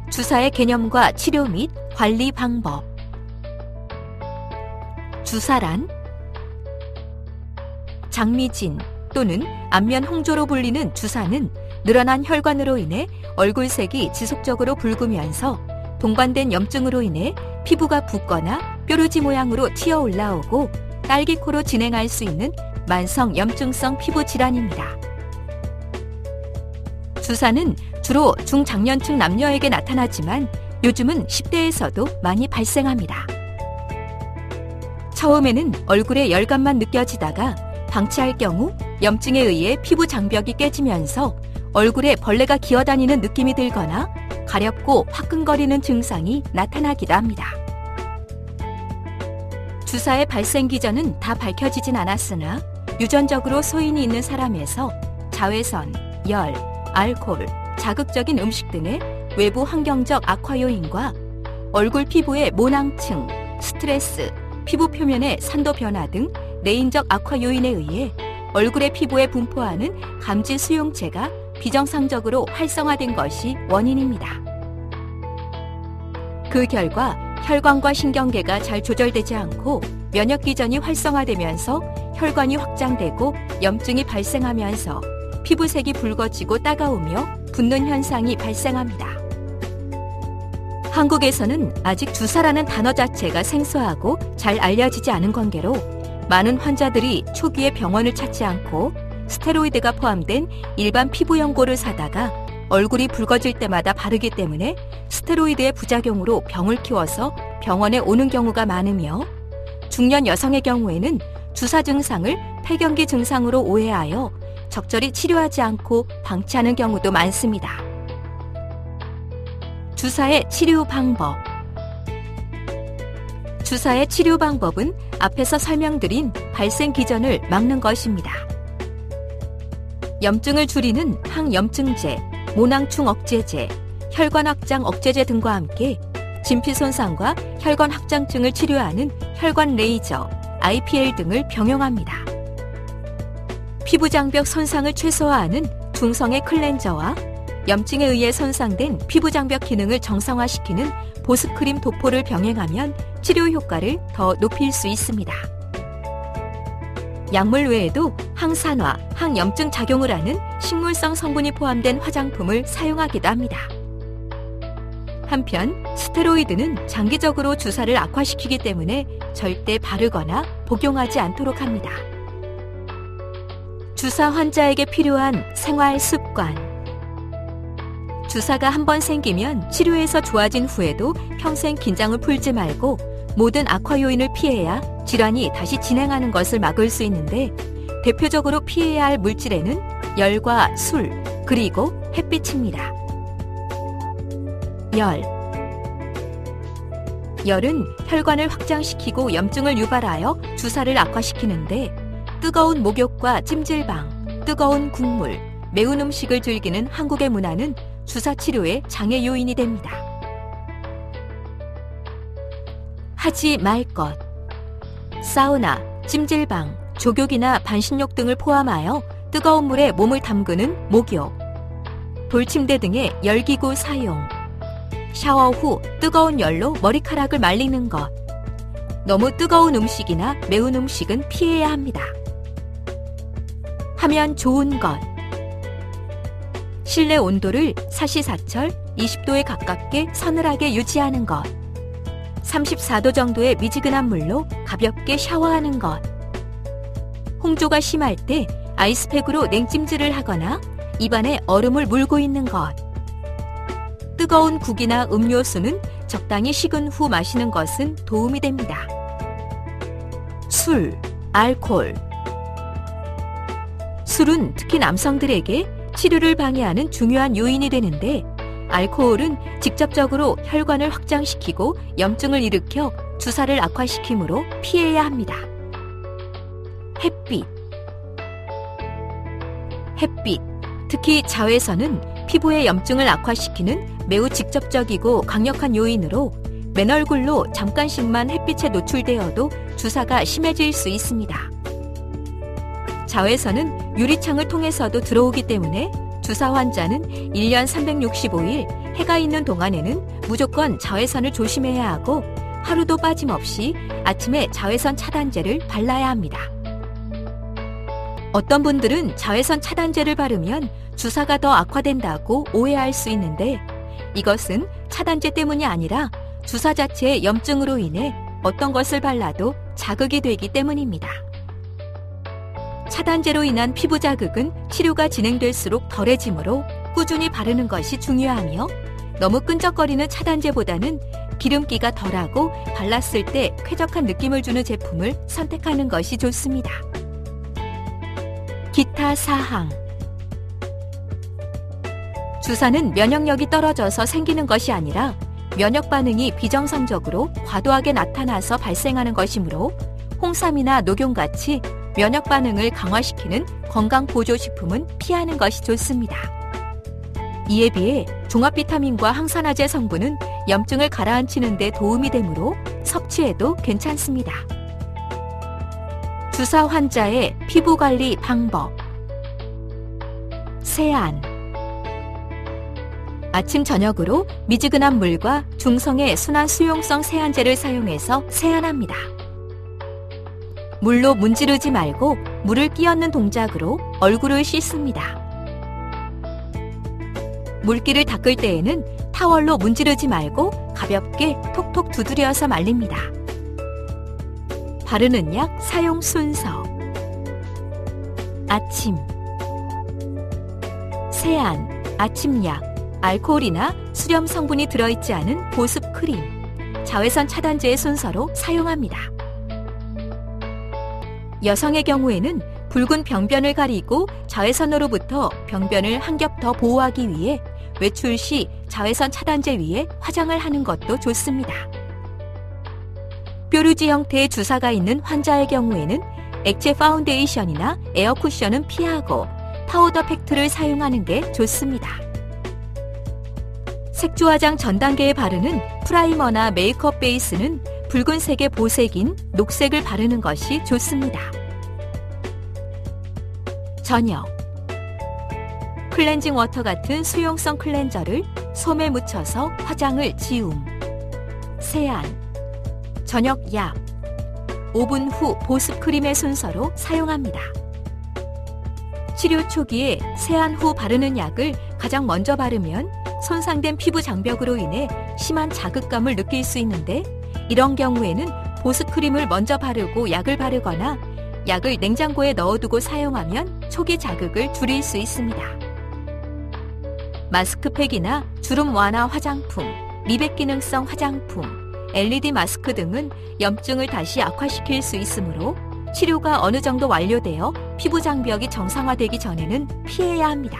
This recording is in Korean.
주사의 개념과 치료 및 관리 방법. 주사란 장미진 또는 안면 홍조로 불리는 주사는 늘어난 혈관으로 인해 얼굴색이 지속적으로 붉으면서 동반된 염증으로 인해 피부가 붓거나 뾰루지 모양으로 튀어 올라오고 딸기코로 진행할 수 있는 만성 염증성 피부 질환입니다. 주사는 주로 중장년층 남녀에게 나타나지만 요즘은 10대에서도 많이 발생합니다. 처음에는 얼굴에 열감만 느껴지다가 방치할 경우 염증에 의해 피부 장벽이 깨지면서 얼굴에 벌레가 기어다니는 느낌이 들거나 가렵고 화끈거리는 증상이 나타나기도 합니다. 주사의 발생 기전은 다 밝혀지진 않았으나 유전적으로 소인이 있는 사람에서 자외선, 열, 알코올, 자극적인 음식 등의 외부 환경적 악화 요인과 얼굴 피부의 모낭층, 스트레스, 피부 표면의 산도 변화 등 내인적 악화 요인에 의해 얼굴의 피부에 분포하는 감지 수용체가 비정상적으로 활성화된 것이 원인입니다. 그 결과 혈관과 신경계가 잘 조절되지 않고 면역 기전이 활성화되면서 혈관이 확장되고 염증이 발생하면서 피부색이 붉어지고 따가우며 붓는 현상이 발생합니다. 한국에서는 아직 주사라는 단어 자체가 생소하고 잘 알려지지 않은 관계로 많은 환자들이 초기에 병원을 찾지 않고 스테로이드가 포함된 일반 피부 연고를 사다가 얼굴이 붉어질 때마다 바르기 때문에 스테로이드의 부작용으로 병을 키워서 병원에 오는 경우가 많으며 중년 여성의 경우에는 주사 증상을 폐경기 증상으로 오해하여 적절히 치료하지 않고 방치하는 경우도 많습니다. 주사의 치료 방법. 주사의 치료 방법은 앞에서 설명드린 발생 기전을 막는 것입니다. 염증을 줄이는 항염증제, 모낭충 억제제, 혈관 확장 억제제 등과 함께 진피 손상과 혈관 확장증을 치료하는 혈관 레이저, IPL 등을 병용합니다. 피부 장벽 손상을 최소화하는 중성의 클렌저와 염증에 의해 손상된 피부 장벽 기능을 정상화시키는 보습크림 도포를 병행하면 치료 효과를 더 높일 수 있습니다. 약물 외에도 항산화, 항염증 작용을 하는 식물성 성분이 포함된 화장품을 사용하기도 합니다. 한편 스테로이드는 장기적으로 주사를 악화시키기 때문에 절대 바르거나 복용하지 않도록 합니다. 주사 환자에게 필요한 생활 습관. 주사가 한 번 생기면 치료에서 좋아진 후에도 평생 긴장을 풀지 말고 모든 악화 요인을 피해야 질환이 다시 진행하는 것을 막을 수 있는데 대표적으로 피해야 할 물질에는 열과 술, 그리고 햇빛입니다. 열. 열은 혈관을 확장시키고 염증을 유발하여 주사를 악화시키는데 뜨거운 목욕과 찜질방, 뜨거운 국물, 매운 음식을 즐기는 한국의 문화는 주사 치료의 장애 요인이 됩니다. 하지 말 것. 사우나, 찜질방, 족욕이나 반신욕 등을 포함하여 뜨거운 물에 몸을 담그는 목욕, 돌침대 등의 열기구 사용, 샤워 후 뜨거운 열로 머리카락을 말리는 것, 너무 뜨거운 음식이나 매운 음식은 피해야 합니다. 하면 좋은 것. 실내 온도를 사시사철 20도에 가깝게 서늘하게 유지하는 것. 34도 정도의 미지근한 물로 가볍게 샤워하는 것. 홍조가 심할 때 아이스팩으로 냉찜질을 하거나 입안에 얼음을 물고 있는 것. 뜨거운 국이나 음료수는 적당히 식은 후 마시는 것은 도움이 됩니다. 술, 알코올. 술은 특히 남성들에게 치료를 방해하는 중요한 요인이 되는데 알코올은 직접적으로 혈관을 확장시키고 염증을 일으켜 주사를 악화시키므로 피해야 합니다. 햇빛. 햇빛, 특히 자외선은 피부의 염증을 악화시키는 매우 직접적이고 강력한 요인으로 맨 얼굴로 잠깐씩만 햇빛에 노출되어도 주사가 심해질 수 있습니다. 자외선은 유리창을 통해서도 들어오기 때문에 주사 환자는 1년 365일 해가 있는 동안에는 무조건 자외선을 조심해야 하고 하루도 빠짐없이 아침에 자외선 차단제를 발라야 합니다. 어떤 분들은 자외선 차단제를 바르면 주사가 더 악화된다고 오해할 수 있는데 이것은 차단제 때문이 아니라 주사 자체의 염증으로 인해 어떤 것을 발라도 자극이 되기 때문입니다. 차단제로 인한 피부 자극은 치료가 진행될수록 덜해지므로 꾸준히 바르는 것이 중요하며 너무 끈적거리는 차단제보다는 기름기가 덜하고 발랐을 때 쾌적한 느낌을 주는 제품을 선택하는 것이 좋습니다. 기타 사항. 주사는 면역력이 떨어져서 생기는 것이 아니라 면역 반응이 비정상적으로 과도하게 나타나서 발생하는 것이므로 홍삼이나 녹용같이 면역 반응을 강화시키는 건강보조식품은 피하는 것이 좋습니다. 이에 비해 종합 비타민과 항산화제 성분은 염증을 가라앉히는 데 도움이 되므로 섭취해도 괜찮습니다. 주사 환자의 피부 관리 방법. 세안. 아침 저녁으로 미지근한 물과 중성의 순환 수용성 세안제를 사용해서 세안합니다. 물로 문지르지 말고 물을 끼얹는 동작으로 얼굴을 씻습니다. 물기를 닦을 때에는 타월로 문지르지 말고 가볍게 톡톡 두드려서 말립니다. 바르는 약 사용 순서. 아침 세안, 아침약, 알코올이나 수렴 성분이 들어있지 않은 보습 크림, 자외선 차단제의 순서로 사용합니다. 여성의 경우에는 붉은 병변을 가리고 자외선으로부터 병변을 한 겹 더 보호하기 위해 외출 시 자외선 차단제 위에 화장을 하는 것도 좋습니다. 뾰루지 형태의 주사가 있는 환자의 경우에는 액체 파운데이션이나 에어 쿠션은 피하고 파우더 팩트를 사용하는 게 좋습니다. 색조 화장 전 단계에 바르는 프라이머나 메이크업 베이스는 붉은색의 보색인 녹색을 바르는 것이 좋습니다. 저녁. 클렌징 워터 같은 수용성 클렌저를 솜에 묻혀서 화장을 지움. 세안. 저녁 약. 5분 후 보습 크림의 순서로 사용합니다. 치료 초기에 세안 후 바르는 약을 가장 먼저 바르면 손상된 피부 장벽으로 인해 심한 자극감을 느낄 수 있는데 이런 경우에는 보습 크림을 먼저 바르고 약을 바르거나 약을 냉장고에 넣어두고 사용하면 초기 자극을 줄일 수 있습니다. 마스크팩이나 주름 완화 화장품, 미백 기능성 화장품, LED 마스크 등은 염증을 다시 악화시킬 수 있으므로 치료가 어느 정도 완료되어 피부 장벽이 정상화되기 전에는 피해야 합니다.